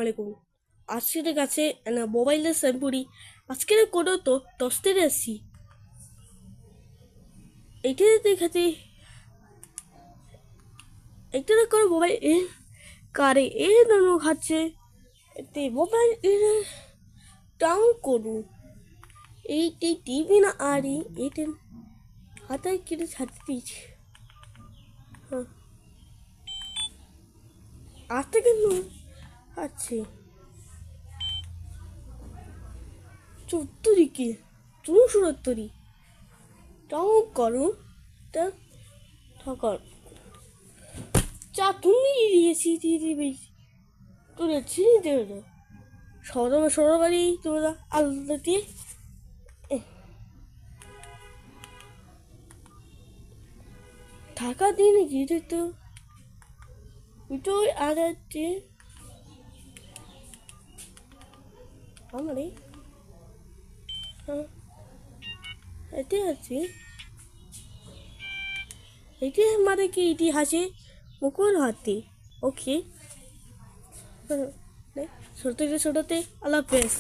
আলাইকুম। আজকের কাছে মোবাইলের স্যাম্পুরি আজকের কোনো তো দশতে আসছি এইটা দেখাতে একটা করে মোবাইল কারে দানো খাচ্ছে এতে মোবাইল ডাউন করুন এইটি টিভি না আরি এইটা হাতায় কেটে ছাড়তে দিয়েছি। হ্যাঁ আসতে কেন আছে চুত্তরিকে চুষুরত্তরি টাও করো তা ঠকর চা তুমি দিয়েছি দিয়ে দিবি তোর চিনি দেবে না সরবারি তোমরা আলাদা দিয়ে টাকা দিয়ে নাকি তো দুটোই আড়াইটে আমারে হ্যাঁ এতে আছে এটি মানে কি ইতিহাসে মুকুল হাতে ওকে ছোটতে ছোটতে আল্লাহ হাফেজ।